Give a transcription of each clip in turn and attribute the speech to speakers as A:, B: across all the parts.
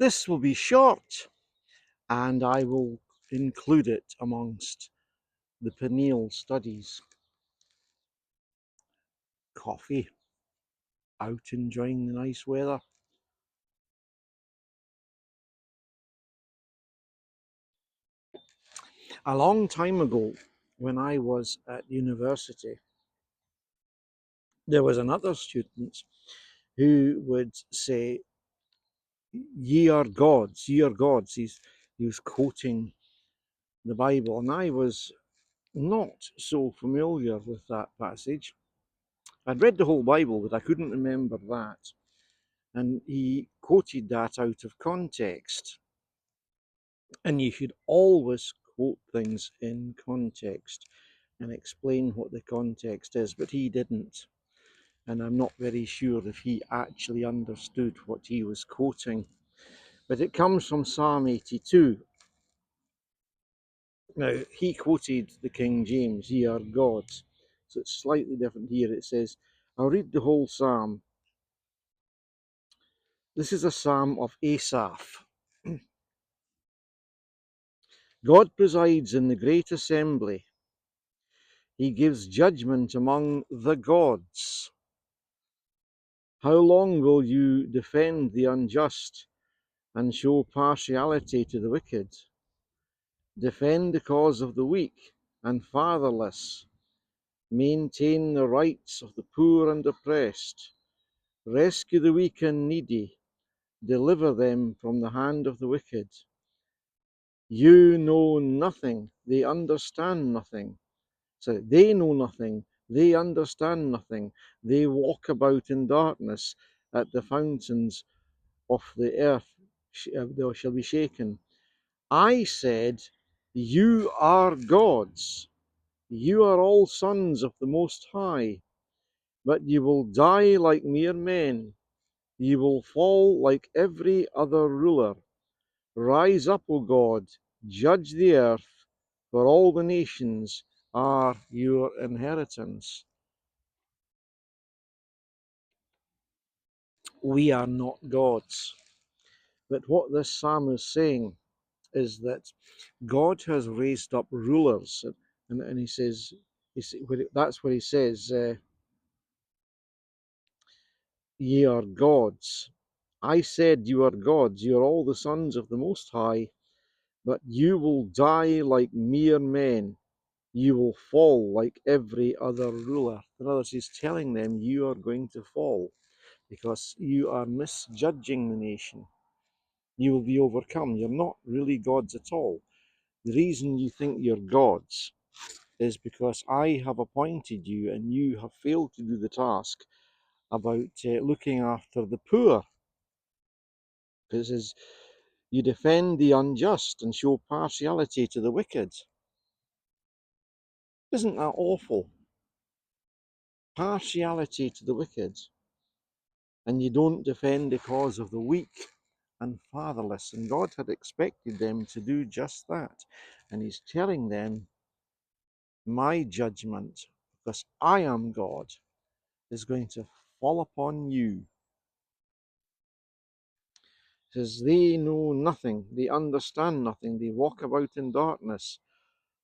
A: This will be short, and I will include it amongst the Peniel studies. Coffee, out enjoying the nice weather. A long time ago, when I was at university, there was another student who would say, "Ye are gods, ye are gods." He was quoting the Bible, and I was not so familiar with that passage. I'd read the whole Bible, but I couldn't remember that. And he quoted that out of context. And you should always quote things in context and explain what the context is, but he didn't. And I'm not very sure if he actually understood what he was quoting. But it comes from Psalm 82. Now, he quoted the King James, "Ye are gods." So it's slightly different here. It says, I'll read the whole psalm. This is a psalm of Asaph. God presides in the great assembly. He gives judgment among the gods. How long will you defend the unjust and show partiality to the wicked? Defend the cause of the weak and fatherless. Maintain the rights of the poor and oppressed. Rescue the weak and needy. Deliver them from the hand of the wicked. You know nothing, they understand nothing. So they know nothing, they understand nothing. They walk about in darkness. At the fountains of the earth they shall be shaken. I said, you are gods. You are all sons of the Most High. But you will die like mere men. You will fall like every other ruler. Rise up, O God, judge the earth, for all the nations are your inheritance. We are not gods. But what this psalm is saying is that God has raised up rulers, and he says, that's what he says, ye are gods. I said you are gods, you are all the sons of the Most High, but you will die like mere men. You will fall like every other ruler. In other words, he's telling them you are going to fall because you are misjudging the nation. You will be overcome. You're not really gods at all. The reason you think you're gods is because I have appointed you and you have failed to do the task about looking after the poor. It says, you defend the unjust and show partiality to the wicked. Isn't that awful? Partiality to the wicked. And you don't defend the cause of the weak and fatherless. And God had expected them to do just that. And he's telling them, my judgment, because I am God, is going to fall upon you. It says, they know nothing, they understand nothing, they walk about in darkness.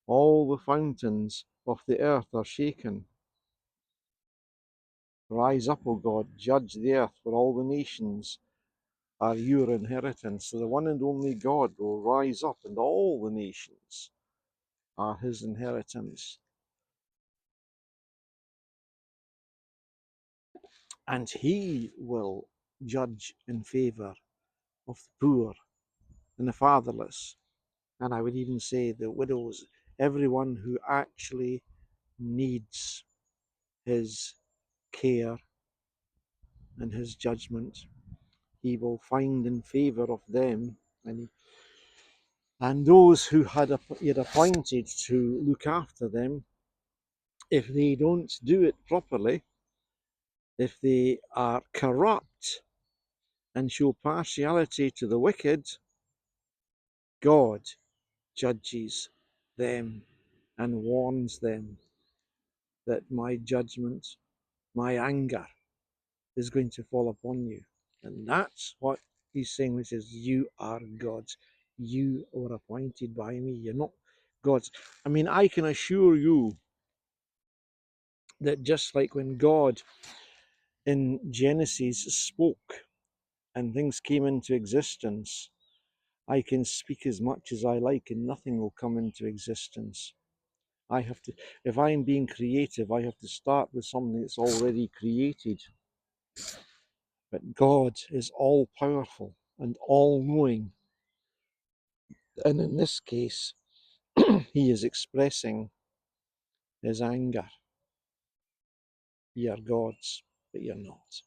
A: All the fountains of the earth are shaken. Rise up, O God, judge the earth, for all the nations are your inheritance. So the one and only God will rise up, and all the nations are his inheritance. And he will judge in favour of the poor and the fatherless. And I would even say the widows, everyone who actually needs his care and his judgment, he will find in favour of them. And those who he had appointed to look after them, if they don't do it properly, if they are corrupt and show partiality to the wicked, God judges them and warns them that my judgment, my anger is going to fall upon you. And that's what He's saying, when he says, you are gods. You were appointed by me. You're not gods. I mean, I can assure you that just like when God in Genesis spoke and things came into existence, I can speak as much as I like and nothing will come into existence. I have to, if I'm being creative, I have to start with something that's already created. But God is all powerful and all knowing. And in this case, he is expressing his anger. Ye are gods, but you're not.